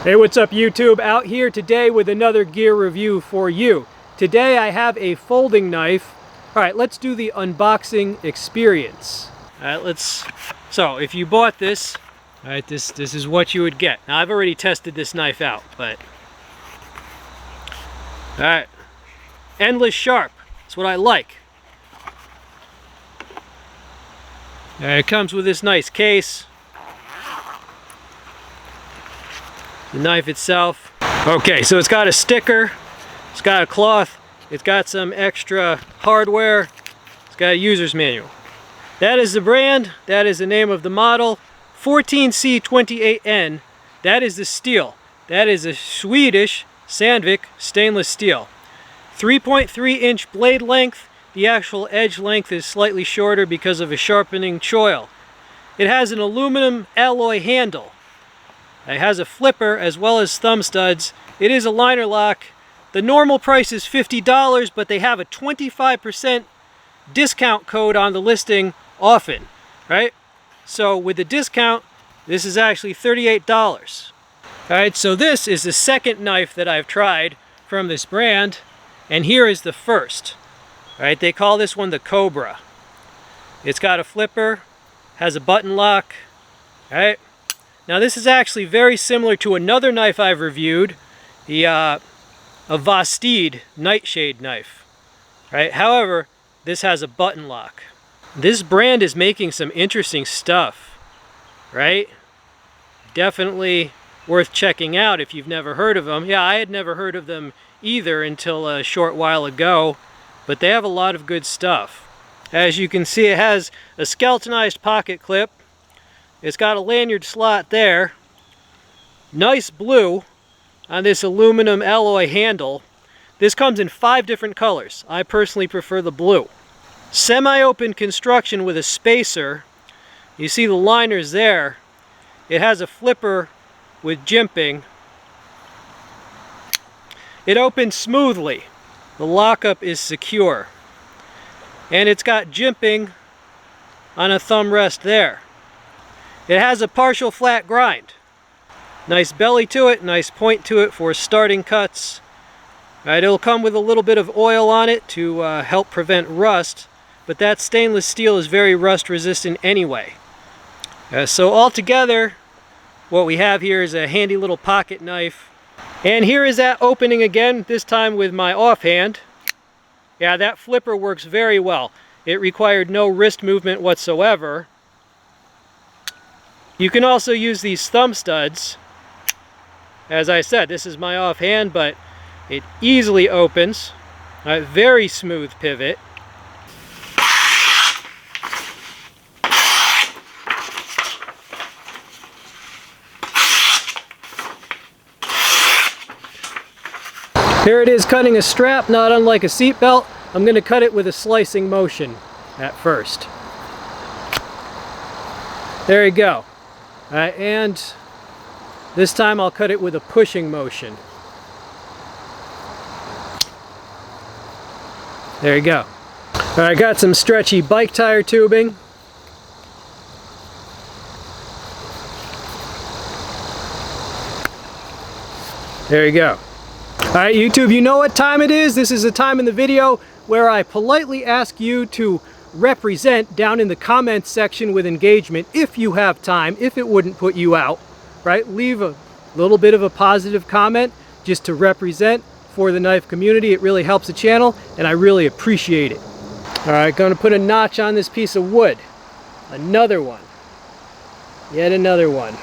Hey, what's up YouTube? Out here today with another gear review for you. Today I have a folding knife. Alright, let's do the unboxing experience. Alright, so if you bought this, alright, this is what you would get. Now I've already tested this knife out, but alright. Endless sharp. That's what I like. It comes with this nice case. The knife itself. Okay, so it's got a sticker, it's got a cloth, it's got some extra hardware, it's got a user's manual. That is the brand, that is the name of the model, 14C28N. That is the steel. That is a Swedish Sandvik stainless steel. 3.3-inch blade length. The actual edge length is slightly shorter because of a sharpening choil. It has an aluminum alloy handle. It has a flipper as well as thumb studs. It is a liner lock. The normal price is $50, but they have a 25% discount code on the listing often, right? So with the discount, this is actually $38. Alright, so this is the second knife that I've tried from this brand, and here is the first. Alright, they call this one the Cobra. It's got a flipper, has a button lock, alright? Now this is actually very similar to another knife I've reviewed, a Vastid nightshade knife. Right? However, this has a button lock. This brand is making some interesting stuff, right? Definitely worth checking out if you've never heard of them. Yeah, I had never heard of them either until a short while ago, but they have a lot of good stuff. As you can see, it has a skeletonized pocket clip. It's got a lanyard slot there. Nice blue on this aluminum alloy handle. This comes in 5 different colors. I personally prefer the blue. Semi-open construction with a spacer. You see the liners there. It has a flipper with jimping. It opens smoothly. The lockup is secure. And it's got jimping on a thumb rest there. It has a partial flat grind. Nice belly to it, nice point to it for starting cuts. Right, it'll come with a little bit of oil on it to help prevent rust, but that stainless steel is very rust resistant anyway. So altogether, what we have here is a handy little pocket knife. And here is that opening again, this time with my offhand. Yeah, that flipper works very well. It required no wrist movement whatsoever. You can also use these thumb studs. As I said, this is my offhand, but it easily opens. A very smooth pivot. Here it is cutting a strap, not unlike a seat belt. I'm going to cut it with a slicing motion at first. There you go. And this time I'll cut it with a pushing motion. There you go. I got some stretchy bike tire tubing. There you go. Alright YouTube, you know what time it is? This is the time in the video where I politely ask you to represent down in the comments section with engagement if you have time, if it wouldn't put you out, right? Leave a little bit of a positive comment just to represent for the knife community. It really helps the channel and I really appreciate it. Alright, going to put a notch on this piece of wood. Another one. Yet another one.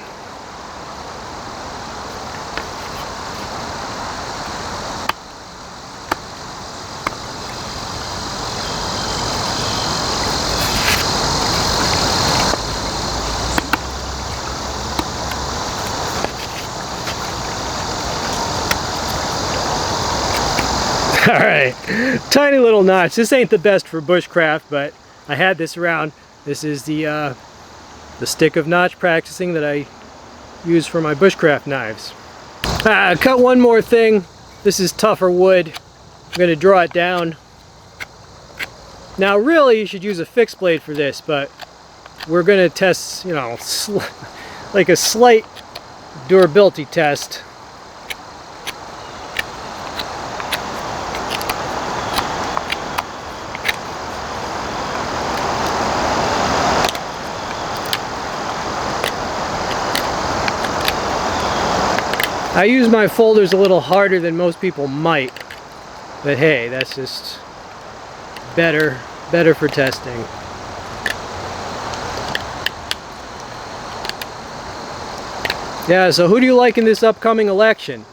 Alright, tiny little notch. This ain't the best for bushcraft, but I had this around. This is the stick of notch practicing that I use for my bushcraft knives. Cut one more thing. This is tougher wood. I'm going to draw it down. Now really you should use a fixed blade for this, but we're going to test, you know, like a slight durability test. I use my folders a little harder than most people might, but hey, that's just better for testing. Yeah, so who do you like in this upcoming election?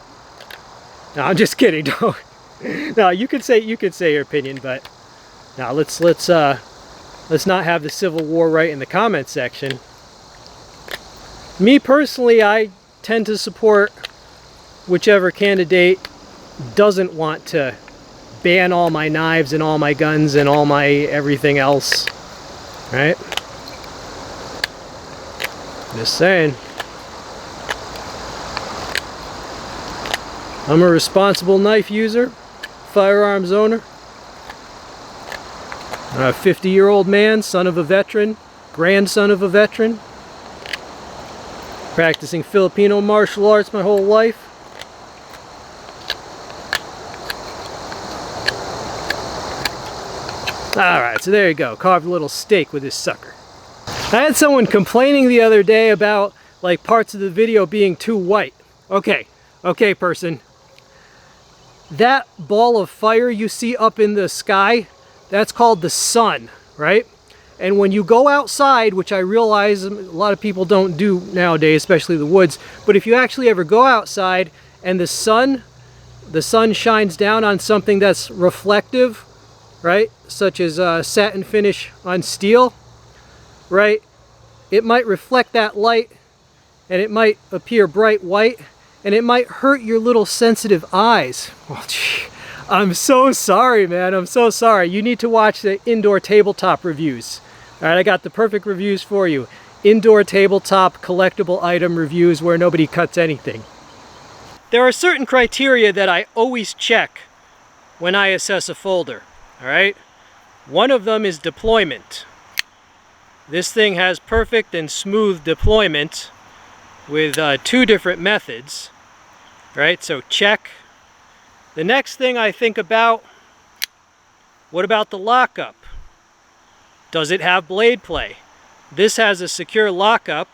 No, I'm just kidding. No, you could say your opinion, but now let's not have the Civil War right in the comment section. Me personally, I tend to support whichever candidate doesn't want to ban all my knives and all my guns and all my everything else, right? Just saying. I'm a responsible knife user, firearms owner. I'm a 50-year-old man, son of a veteran, grandson of a veteran, practicing Filipino martial arts my whole life. Alright, so there you go. Carved a little steak with this sucker. I had someone complaining the other day about like parts of the video being too white. Okay, person. That ball of fire you see up in the sky, that's called the sun, right? And when you go outside, which I realize a lot of people don't do nowadays, especially the woods, but if you actually ever go outside and the sun shines down on something that's reflective, right, such as satin finish on steel, right, it might reflect that light and it might appear bright white and it might hurt your little sensitive eyes. Oh, gee. I'm so sorry, man. I'm so sorry. You need to watch the indoor tabletop reviews. All right, I got the perfect reviews for you. Indoor tabletop collectible item reviews where nobody cuts anything. There are certain criteria that I always check when I assess a folder. All right, one of them is deployment. This thing has perfect and smooth deployment with 2 different methods. Right, so check. The next thing I think about, what about the lockup? Does it have blade play? This has a secure lockup.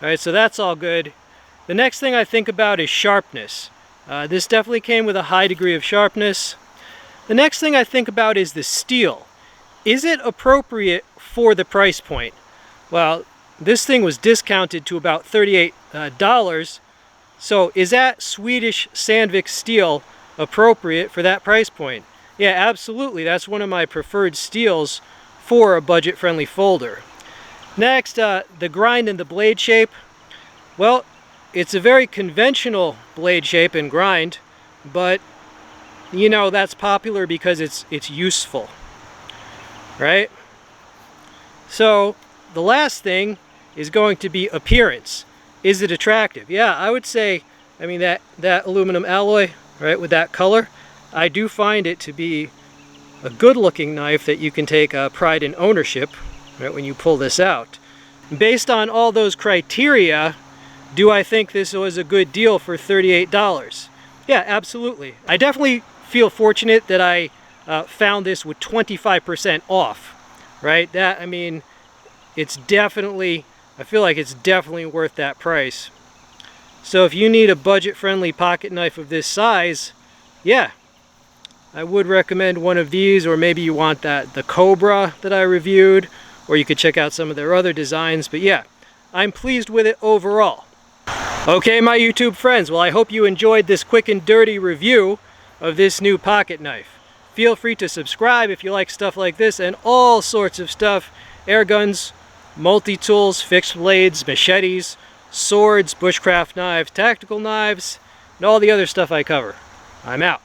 All right, so that's all good. The next thing I think about is sharpness. This definitely came with a high degree of sharpness. The next thing I think about is the steel. Is it appropriate for the price point? Well, this thing was discounted to about $38. So is that Swedish Sandvik steel appropriate for that price point? Yeah, absolutely. That's one of my preferred steels for a budget-friendly folder. Next, the grind and the blade shape. Well, it's a very conventional blade shape and grind, but you know that's popular because it's useful, right? So the last thing is going to be appearance. Is it attractive? Yeah, I would say, I mean, that aluminum alloy, right, with that color, I do find it to be a good-looking knife that you can take pride in ownership, right, when you pull this out. Based on all those criteria, do I think this was a good deal for $38? Yeah, absolutely. I definitely feel fortunate that I found this with 25% off, right? That, I mean, it's definitely, I feel like it's definitely worth that price. So if you need a budget-friendly pocket knife of this size, yeah, I would recommend one of these, or maybe you want the Cobra that I reviewed, or you could check out some of their other designs. But yeah, I'm pleased with it overall. Okay, my YouTube friends, well, I hope you enjoyed this quick and dirty review of this new pocket knife. Feel free to subscribe if you like stuff like this and all sorts of stuff. Air guns, multi-tools, fixed blades, machetes, swords, bushcraft knives, tactical knives, and all the other stuff I cover. I'm out.